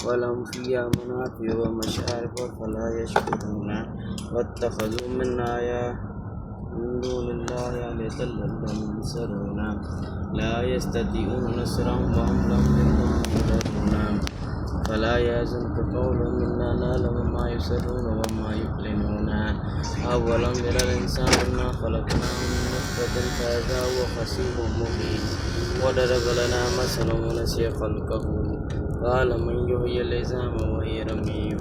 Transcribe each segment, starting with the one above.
ولهم فيها منافع ومشارب فلا يشكرون واتخذوا من دون الله آلهة لعلهم ينصرون لا يستطيعون نصرهم وهم لهم منصرون فلا يحزنك قولهم إنا نعلم ما يسرون وما يعلنون أولم يرى الإنسان أنا خلقناه من نطفة فإذا هو خصيم مبين وضرب لنا مثلا ونسي خلقه قال من يحيي العظام وهي رميم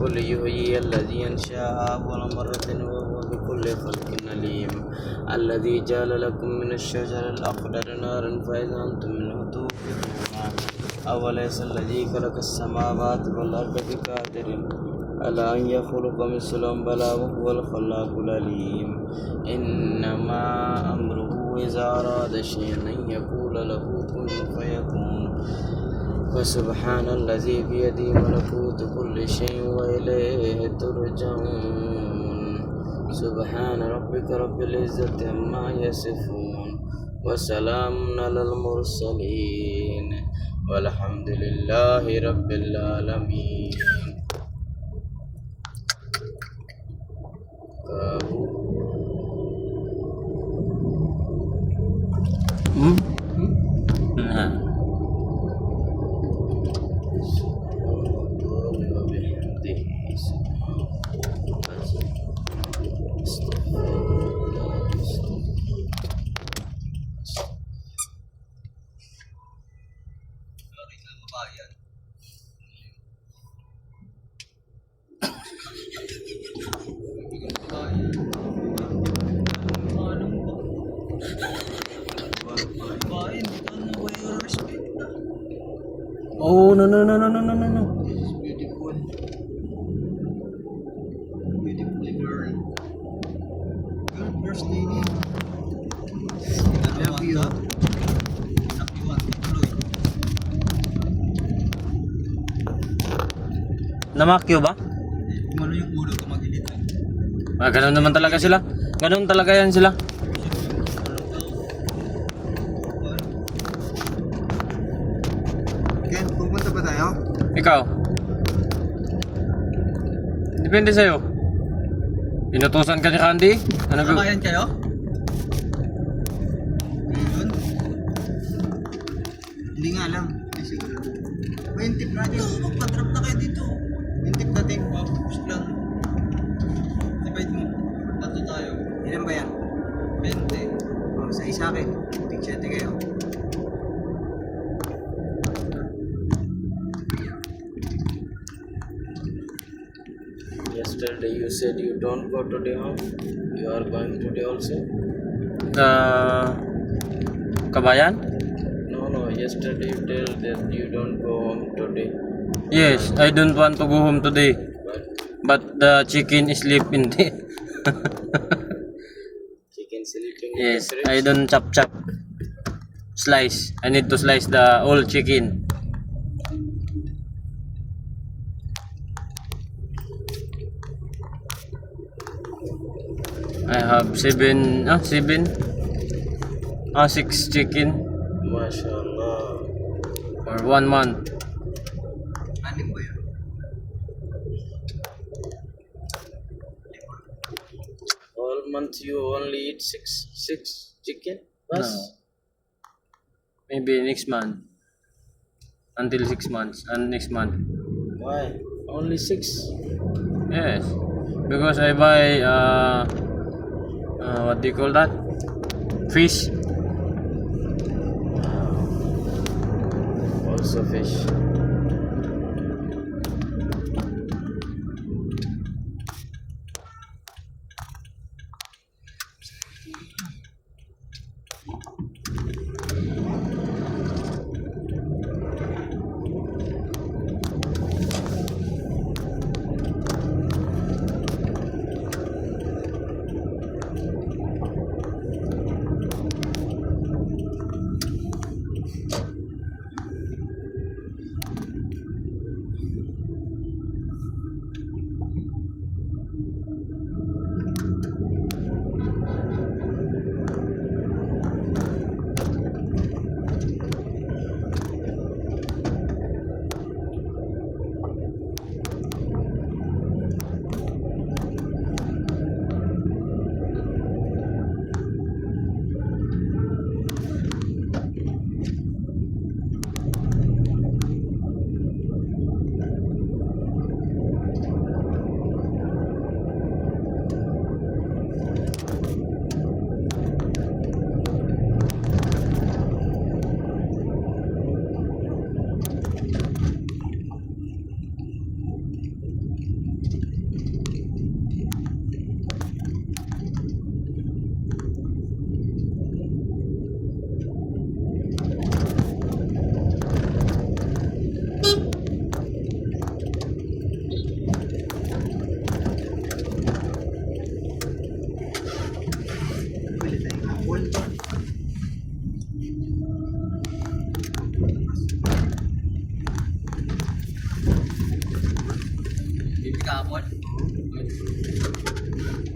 قل يحيي الذي أنشأها أول مرة وهو بكل خلق عليم الذي جعل لكم من الشجر الأخضر نارا فإذا أنتم منه توقدون أوليس الذي خلق السماوات والأرض بقادر على أن يخلق مثلهم بلى وهو الخلاق العليم إنما أمره إذا أراد شيئا أن يقول له كن فيكون فسبحان الذي بيده ملكوت كل شيء وإليه ترجعون سبحان ربك رب العزة عما يصفون وسلام على المرسلين والحمد لله رب العالمين. Oh, no. Beautiful. Beautiful girl. Girl, first lady. I love you. Namakyo ba? Kumano yung ulo ko mag-edit. Ganun naman talaga sila. Ganun talaga yan sila. Ken, pupunta ba tayo? Ikaw? Depende sa'yo. Inutusan ka ni Candy? Ano ba? Samayan kayo? Yun? Hindi nga lang. Ay, siguro. May tip natin. Magpa-drop na kayo dito. Yung tip natin. Push lang. Divide mo. Tatlo tayo. Ilan ba yan? 20. Oh, sa isa akin. Tig 7 kayo. Yesterday you said you don't go today home. You are going today also? Kabayan? No. Yesterday you tell that you don't go home today. Yes, I don't want to go home today. But the chicken is sleeping there. Chicken sleeping in Yes, the fridge. I don't chop. Slice. I need to slice the whole chicken. I have 6 chicken MashaAllah. for 1 month. Anim ba yun? All month you only eat six chicken? Bas? No. Maybe next month. Until 6 months and next month. Why? Only 6? Yes, because I buy what do you call that? Fish. Also fish. kahapon.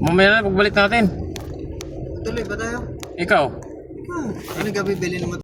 Mamaya na pagbalik natin. Tuloy ba tayo? Ikaw? Ano gabi bilhin mo